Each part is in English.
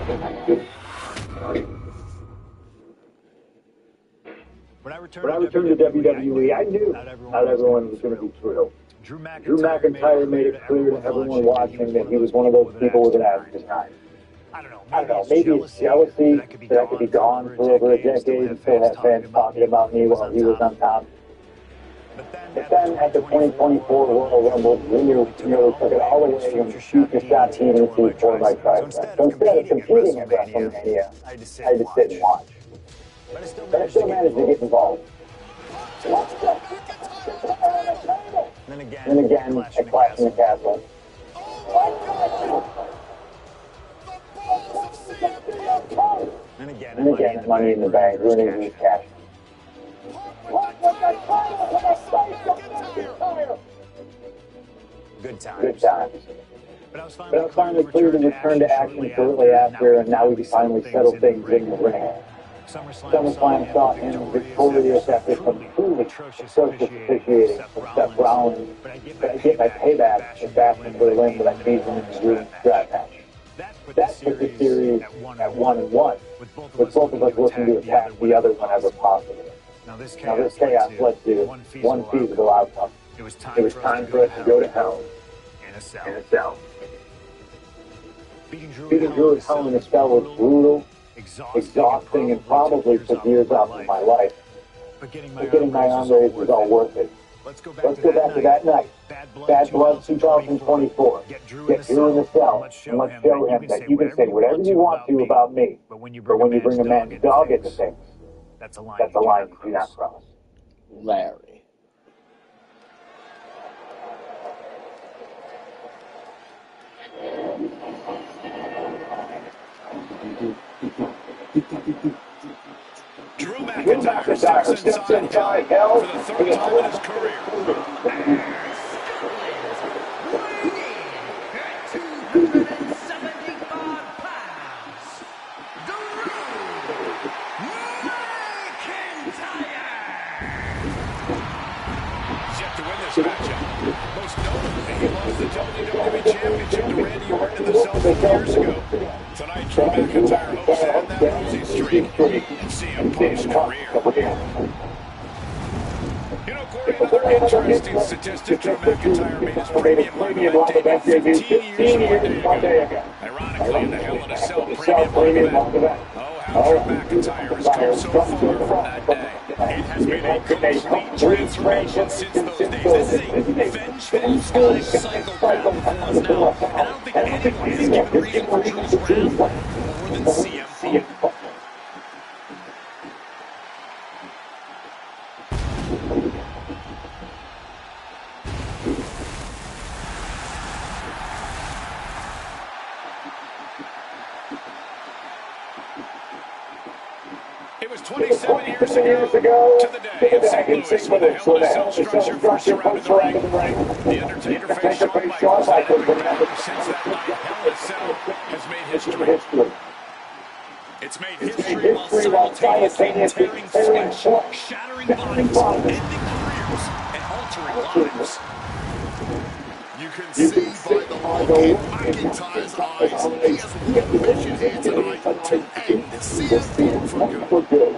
When I returned to WWE, I knew not everyone was going to be thrilled. Drew McIntyre made it clear to everyone watching that he was one of those people with an average time. I don't know, maybe it's jealousy that I could be gone for over a decade and still have fans talking about me while he was on top. But then at the 2024 Royal Rumble, Junior took it all away and shoot the shot he didn't see for my tricep. So instead of competing at WrestleMania, I just sit and watch. But I still managed to get involved. And again, I clashed in the castle. And again, at Money in the Bank, ruining his cash. Good times. But I was finally clear to return to action shortly after, and now we finally settled things in the ring. SummerSlam saw him victorious after some truly atrocious officiating from Seth Rollins, but I get my payback in Fashion Berlin that I beat him in the Drew strap match. That put the series at 1-1, with both of us looking to attack the other whenever possible. Now this chaos led to one feasible outcome. It was time for us to go to hell in a cell. Beating Drew at Hell in a Cell was brutal, exhausting, and probably took years off of my life. But getting my arm raised was all worth it. Let's go back to that night. Bad Blood 2024. Get Drew in the cell, and let's show him that you can say whatever you want to about me, but when you bring a man's dog into things, that's a line you do not cross. Larry. Drew McIntyre steps inside hell for the third time in his career. 275 pounds, Drew McIntyre. He's yet to win this matchup. Most notably, he lost the WWE Championship to Randy Orton in the Cell 4 years ago. Tonight, Drew McIntyre hopes to end that losing streak and see him post-career. You know, Corey, another interesting statistic, Drew McIntyre made his premium live event debut 15 years one day ago. Ironically, in the Hell in a Cell premium live event. Oh, how Drew McIntyre has come so far from that day. It has been a complete transformation since those days. This is a vengeful Sky psychopath performance now, and I don't think anyone has given reason for Drew's wrath more than CM Punk. It was 27 years ago to the day in St. Louis when the Hell in a Cell structure first surrounded the ring. The Undertaker faced Shawn Michaels, and ever since that night, Hell in a Cell has made history. It's made history while simultaneously tearing flesh, shattering bodies, ending careers, and altering lives. You can see by the look in McIntyre's eyes, he has one vision here tonight to end CM Punk for good.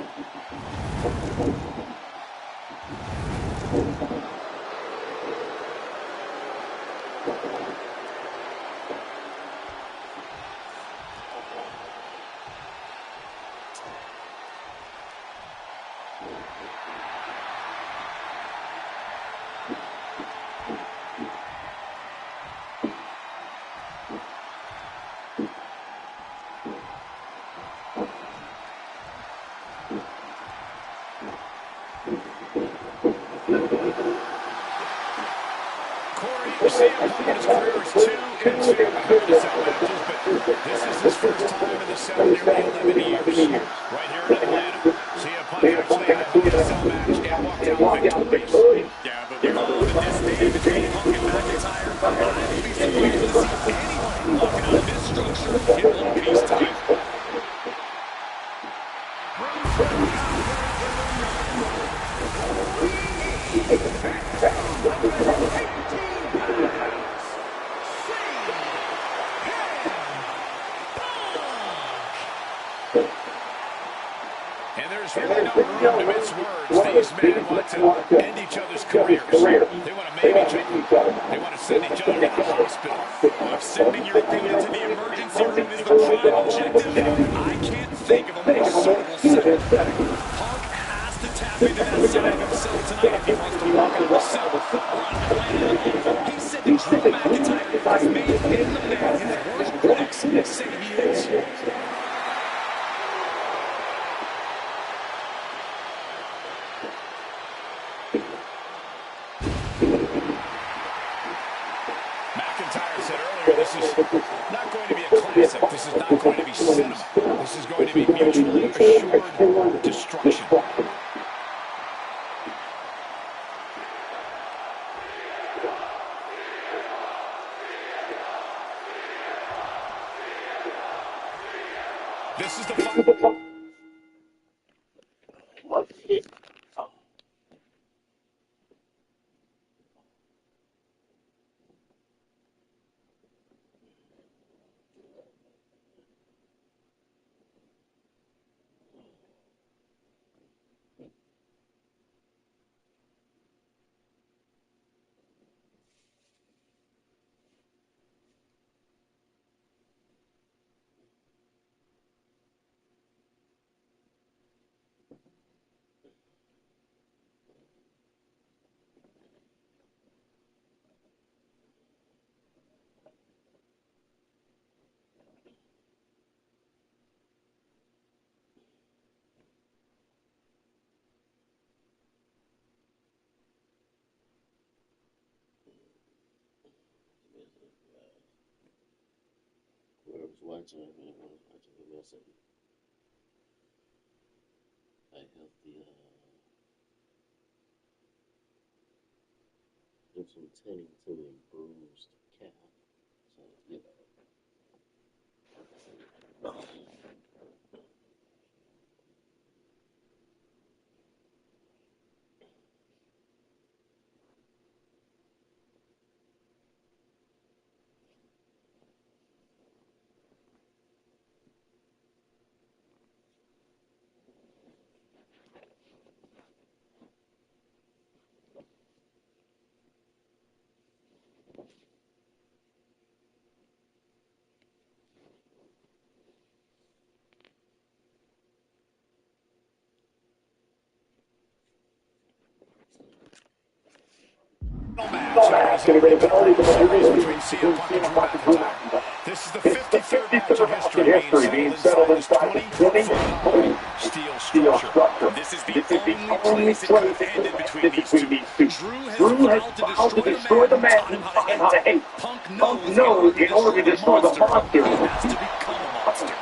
CM Punk in his career is 2 and 2 Hell in a Cell matches, but this is his first time in the cell in nearly 11 years. Right here in Atlanta, CM Punk actually had a Hell in a Cell match and walked out victorious. Yeah, but with all the disdain between Punk and McIntyre, I'd be surprised to see anyone walking out of this structure in one piece time. there's really no room to mince words. These men want to end each other's careers. They want to maim each other. They want to send each other to the hospital. Well, if sending your opponent to the emergency room is the prime objective, I can't think of a more suitable setting. Punk has to tap into that side of himself tonight if he wants to walk on himself or on Atlanta. He said that Drew McIntyre has made him the man his worst critics say he is. McIntyre said earlier, this is not going to be a classic. This is not going to be cinema. This is going to be mutually assured destruction. This is the final. Whoever's watching, everyone's watching the lesson. I have there's some tending to a bruised calf. So, yeah. Match between CM Punk and Drew McIntyre. This is the 53rd match in history being settled inside the 20-foot steel structure. This is the only place it could have ended between these two. Drew has vowed to destroy the man who taught him how to hate. Punk knows in order to destroy the monster, he has to become a monster.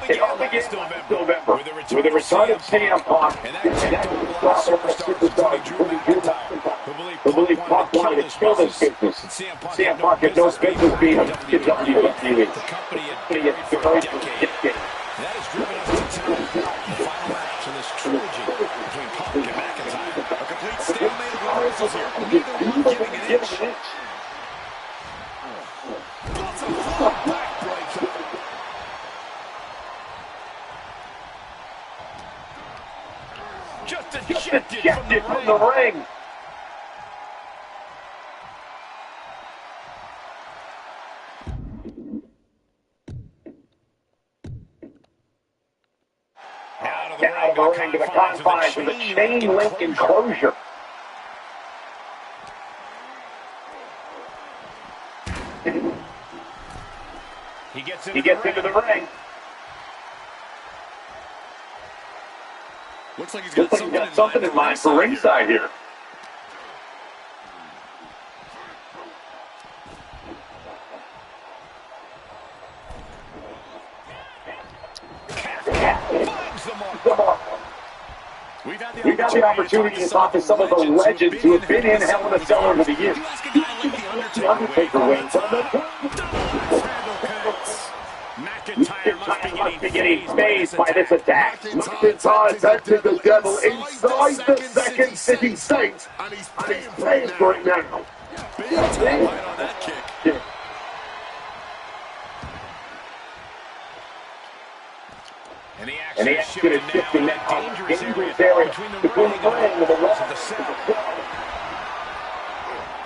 It all began last November with the return of CM Punk and that superstar Drew McIntyre, who believed Punk wanted to kill this business. CM Punk had no business being a WWE. The company had buried for decades. That has driven us to tonight, the final match in this trilogy between Punk and McIntyre. A complete stalemate of reversals here, neither one giving an inch. Lots of fun backbreaker. Just ejected from the ring. Now to the ring, to the confines of the chain link enclosure. He gets into the ring. Looks like he's got something in mind for ringside here. We've had the opportunity to talk to some of the legends who have been in Hell in a Cell over the years. The Undertaker wins. McIntyre must be getting phased by this attack. McIntyre's entered the devil inside the second city saint, and he's paying for it now. big time right on that kick. And the action is shifting now on a dangerous area between the ring and the walls of the cell.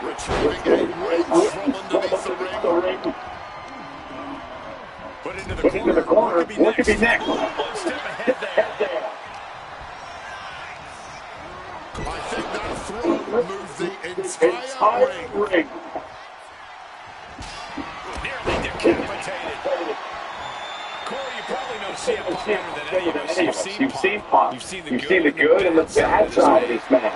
Retrieving a reach from underneath the ring. Put into the corner. What could be next? One step ahead there. I think that throw moved the entire ring. Nearly decapitated. Corey, you probably know CM Punk better than any of us. You've seen Punk. You've seen the good and the bad side of this man.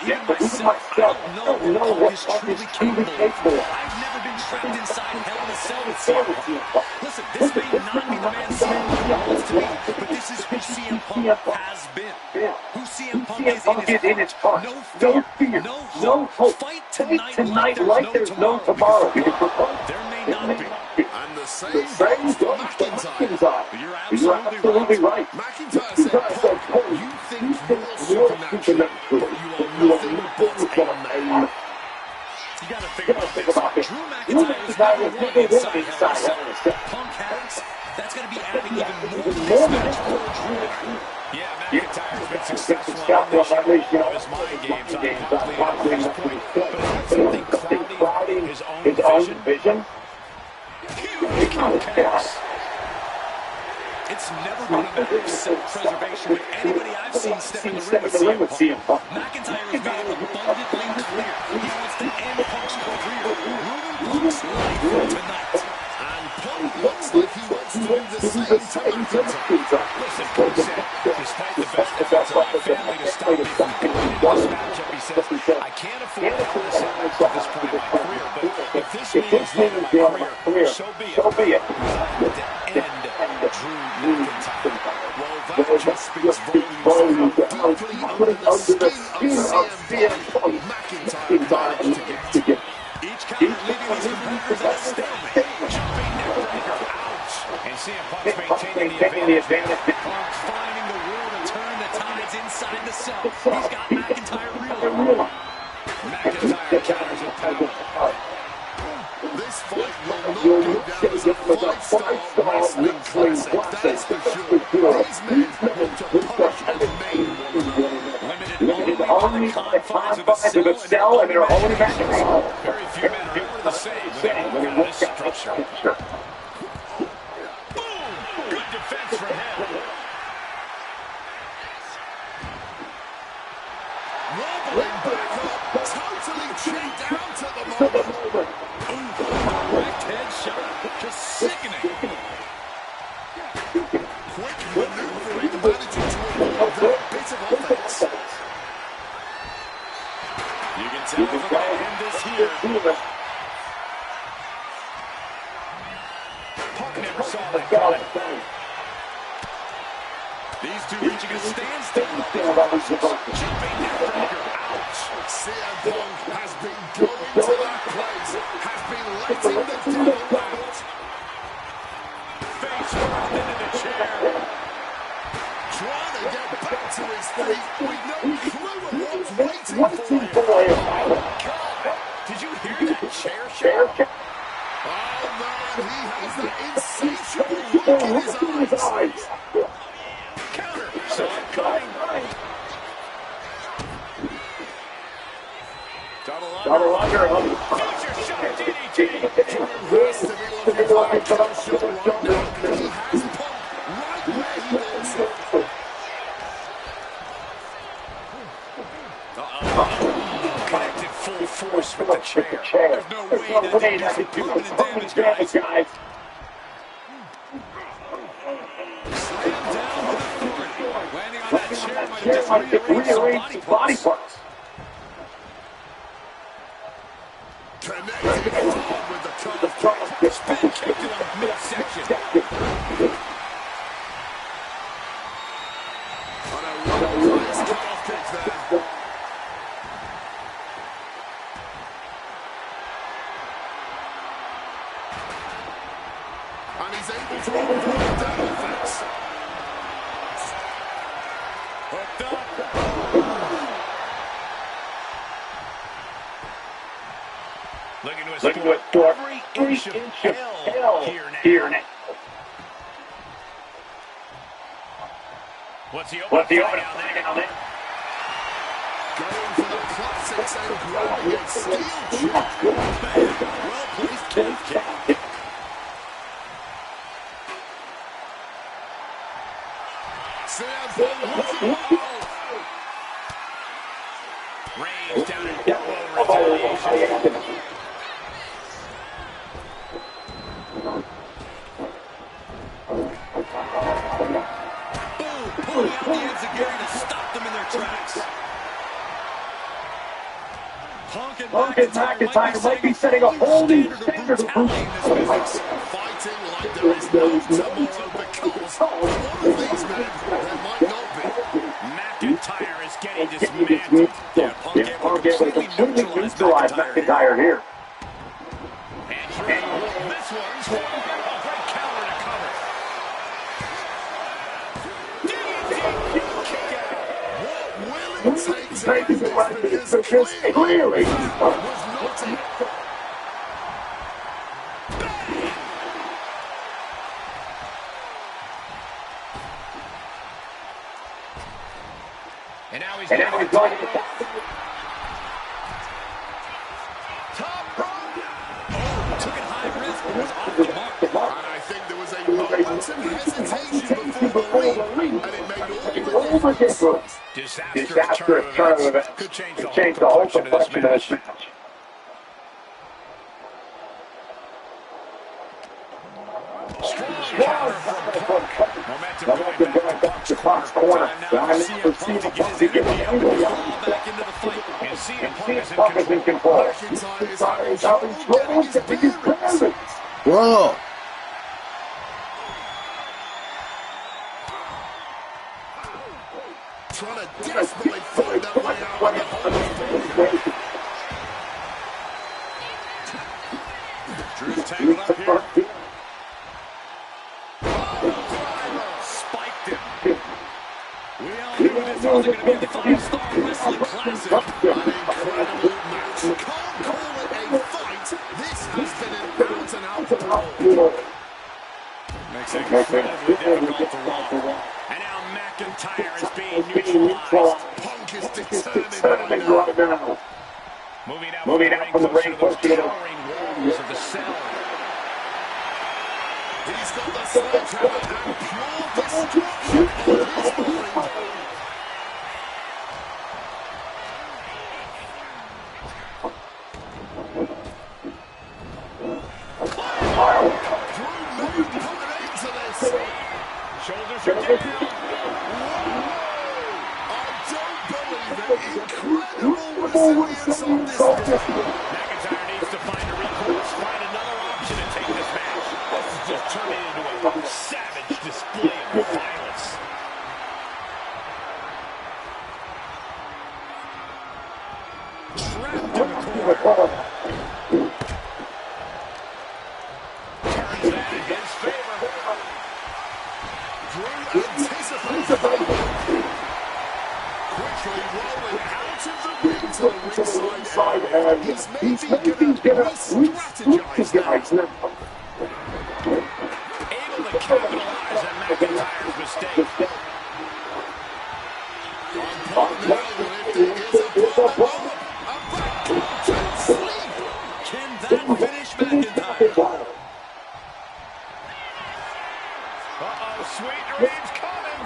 Yeah, but even myself, I don't know what Punk is truly capable of. I've never been trapped inside Hell in a Cell with CM Punk. Listen, this may not be the man CM Punk wants to be, but this is who CM Punk has been. Who CM Punk is in his heart. No fear, no hope. Fight tonight like there's no tomorrow. There may not be. And the same goes for McIntyre. You're absolutely right. McIntyre said, Punk, you think you're supernatural, but you are nothing but a man. You gotta think about this. Drew McIntyre is never won inside Hell in a Cell. Punk has. That's gonna be adding even more to this match for Drew. Yeah, McIntyre's been successful on unleashing all his mind games on Punk leading up to this point. But something clouding his own vision. Huge kicks. It's never been a matter of self-preservation with anybody I've seen step in the ring with CM Punk. McIntyre has made it abundantly clear he wants to end Punk's career, ruin Punk's life tonight. And Punk looks like he wants to do the same to McIntyre. Listen, Punk said, despite the best efforts of my family to stop me from going into this matchup, he says, I can't afford to have this happen at this point in my career, but if this means the end of my career, so be it. To end Drew McIntyre. Well, that just speaks volumes to how deeply under the skin of CM Punk McIntyre managed to get. Each counter leaving his competitors at a stalemate. Jumping neckbreaker, ouch. And CM Punk's maintaining the advantage. Punk's finding the will to turn the tides inside the cell. He's got McIntyre reeling. McIntyre counters with power. This fight will not go down as a five-star wrestling classic, that's for sure. These men want to punch and maim one another. Limited only by the confines of the cell and their own matches. Very few men are ever the same when they look at this structure. Boom! Good defense from him. Wobbling back up, totally checked out at the moment. Direct headshot, just sickening. Quick maneuvering, managing to avoid that bit of offense. You can tell we're going to end this here. Punk never saw that coming. These two reaching a standstill. Jumping neckbreaker, ouch. CM Punk has been going to that place, has been letting the devil out. Face first into the chair. Trying to get back to his feet with no clue of what's waiting for him. God, did you hear that chair shot? Oh man, he has that insatiable look in his eyes. Counter. Saw it coming. Double under. Future shot DDT. Has to be looking for a show right now. He has Punk right where he wants him. Connected full force with the chair. There's no way that did permanent damage, guys. Slammed down with authority. Landing on that chair might have just rearranged some body parts. Connected hard with the curve. Spin kick to the midsection. On a well-placed calf kick there. And he's able to avoid that offense. Hooked up. Looking to extort every inch of hell here now. What's the opening down there? Going for the classics and grabbing a steel chop. Man, well-placed calf kick. Reigns down in elbow retaliation. Boom! Pulling out the ends of Gary to stop them in their tracks. Punk and McIntyre might be setting a whole new standard of brutality in this business. Fighting like there is no tomorrow because one of these men there might not be. McIntyre is getting dismantled. Yeah, Punk able to completely neutralize McIntyre here. And Drew, this one's for a great counter to cover. What will it take to end this? Because clearly was not it. And now he's going to top rope. Oh, took it high risk, but was off the mark. And I think there was a moment of hesitation before the ring, and it made all the difference. Disastrous turn of events. Could change the whole complexion of this match. Strong counter from Punk. Momentum going back to Punk's corner. Now CM Punk to get his energy up, back into the fight. And CM Punk is in control. McIntyre is having trouble getting his bearings. Whoa. Trying to desperately find that way out of the hole. Drew's tangled up here. Spiked him. We all knew this wasn't going to be the 5-star wrestling classic. An incredible match. Can't call it a fight. This has been an out-and-out brawl. Makes it incredibly difficult to walk. And now McIntyre is being neutralized. Punk is determined right now. Moving out from the ring, pushing it towering walls of the cell. He's got the sledgehammer and pure destruction on his mind. Drew may put an end to this. Shoulders are down. Incredible resilience on this one. McIntyre needs to find a recourse, find another option to take this match. This is just turning into a savage display of violence. Trapped in the corner. Turns that in his favor. Drew anticipates it. Quickly rolling out of the ring to the ringside area. He's maybe gonna re-strategize now. Able to capitalize on McIntyre's mistake. Punk now lifting his opponent up. A back sleep. Can that finish McIntyre? Uh-oh, sweet dreams coming.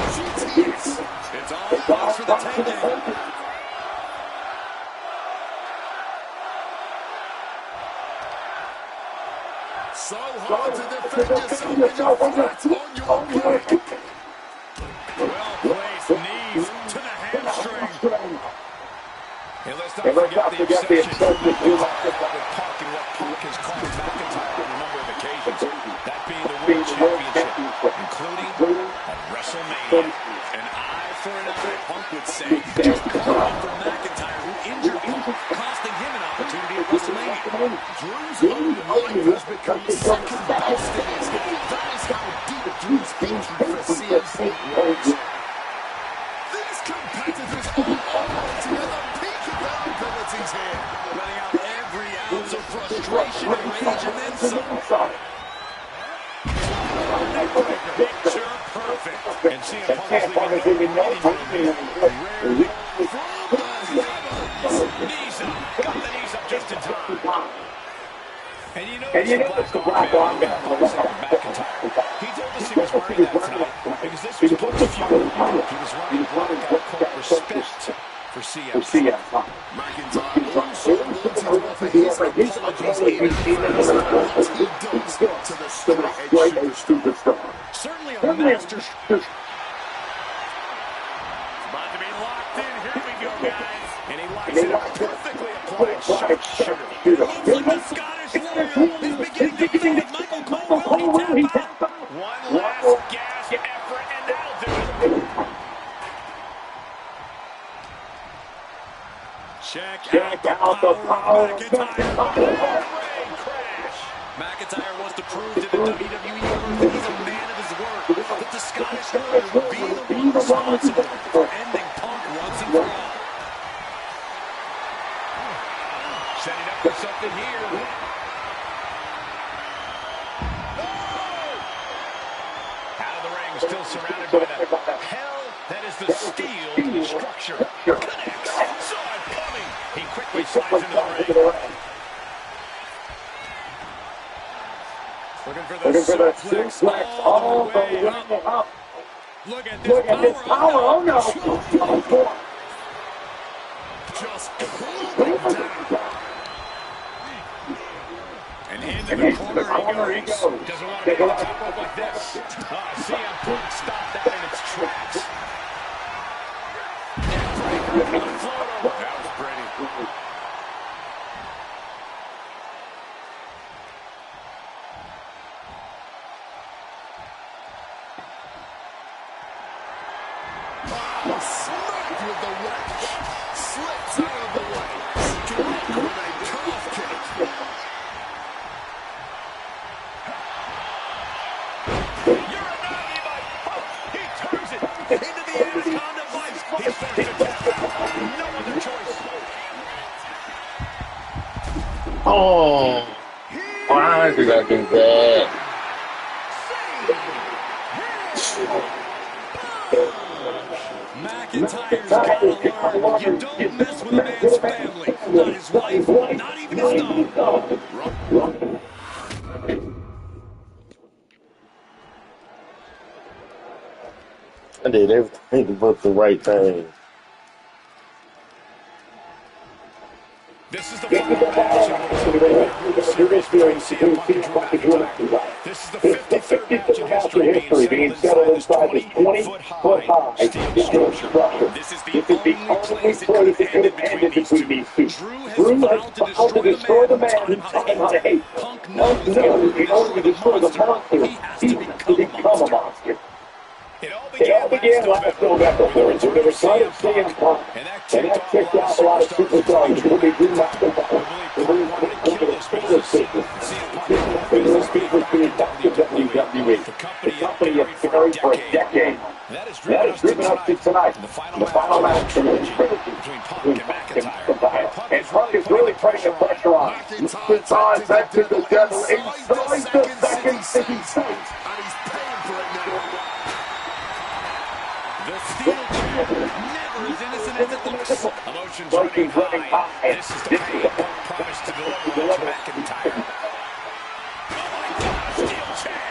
GTS. It's all yours for the taking. So hard to defend yourself when you're flat on your back. Well-placed knees to the hamstring. And let's not forget the obsession with Punk and what Punk has cost McIntyre on a number of occasions. That being the World Championship, including at WrestleMania. An eye for an eye, Punk would say. Just coming from McIntyre, who injured Punk, costing him an opportunity at WrestleMania. Drew's own life has become second best in his head. That is how deep Drew's hatred for CM Punk runs. These competitors all operating at the peak of their abilities here. Letting out every ounce of frustration and rage and then some. Picture perfect. perfect. And CM Punk is leaving no breathing room. Knees up. Got the knees up just in time. And you know it's the black arm guy McIntyre. He told us he was wearing that tonight because this was Punk's funeral. He was running black out of quote respect for CM Punk. McIntyre also wants his offer his apologies in advance what he does to the straight-edge superstar. Certainly a master. About to be locked in. Here we go, guys. And he locks in a perfectly applied sharpshooter. Looks like the Scottish Warrior is beginning to think with Michael Cole. Will he tap out? One last gasp effort, and that'll do it. Check out the power of McIntyre. Crash. McIntyre wants to prove to the WWE that he's a man of his word. That the Scottish Warrior will be the one responsible for ending Punk once and for all. Setting up for something here. Out of the ring, still surrounded by the hell that is the steel structure. Connects. Saw it coming. He quickly slides into the ring. Looking for the suplex all the way up. Look at this power. Oh no. Just pulled down. And into the corner he goes. Doesn't want to be on top rope like this. CM Punk stopped that in its tracks. That was pretty. Smacked with the wedge. Slips out of the way. Struck with a calf kick. He turns it into the Anaconda Vice. He's forced to tap out. No other choice. Oh, why did I do that? McIntyre's got to learn. You don't mess with a man's family. Not his wife, not even his dog. I did everything but the right thing. This is the final match in the series between CM Punk and Drew McIntyre. This is the 53rd match in history being settled inside this 20-foot-high steel structure. This is the only place it could have ended between these two. Drew has vowed to destroy the man who taught him how to hate. Punk knows in order to destroy the monster, he has to become a monster. It all began last November when they were signed of CM Punk, and that kicked off a lot of superstars, including Drew McIntyre. They really wanted to kill this business. Business people being WWE. The company has buried for a decade. That is driven up to tonight, the final match in the trilogy between Punk and McIntyre. And Punk is really putting the pressure on. McIntyre back to the devil inside the second city state. And he's paying for it now. The steel chair, never as innocent as it looks. Emotions running high. This is the pain Punk promised to deliver to McIntyre. Oh my God, steel chair!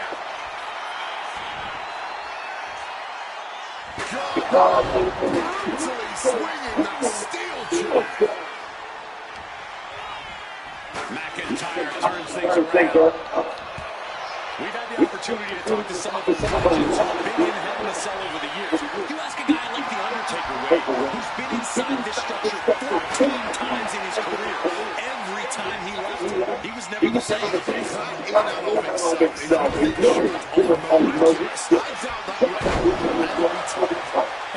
Brutally swinging that steel chair. McIntyre turns things around. We've had the opportunity to talk to some of the legends who've been in Hell in a Cell over the years. You ask a guy like The Undertaker, who's been inside this structure 14 times in his career. Every time he left, he was never the same. In and of itself is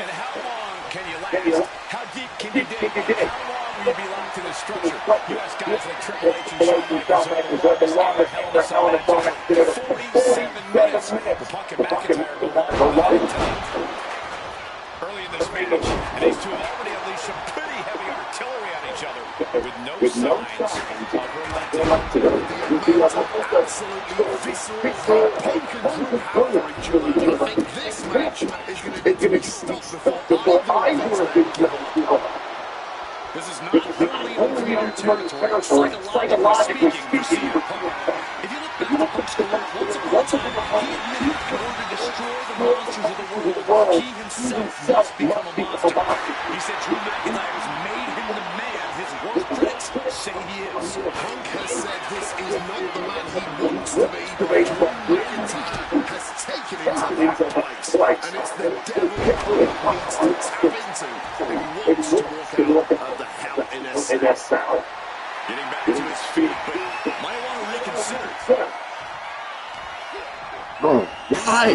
And how long can you last? How deep can you dig? How long will you be locked in this structure? You ask guys like Triple H and Shawn Michaels over the longest Hell in a Cell match. 47 minutes. The Punk and McIntyre go long tonight. Early in this match, and these two have already unleashed some pretty heavy artillery on each other. with no signs of relenting. The amount of absolutely visceral, pain-controlled power in Drew. I think this match is going to need to be stopped before either of these men give up. This is not wholly unfamiliar territory, psychologically speaking, for CM Punk. If you look back to Punk's career, once upon a time, he admitted in order to destroy the monsters of the world, he himself must become a monster. He said Drew McIntyre's made him the man his worst critics say he is. Punk has said this is not the man he wants to be, but Drew McIntyre has taken him to that place. And it's the devil he needs to tap into if he wants to walk out of the Hell in a Cell. Getting back to his feet, but might want to reconsider. Bro, why?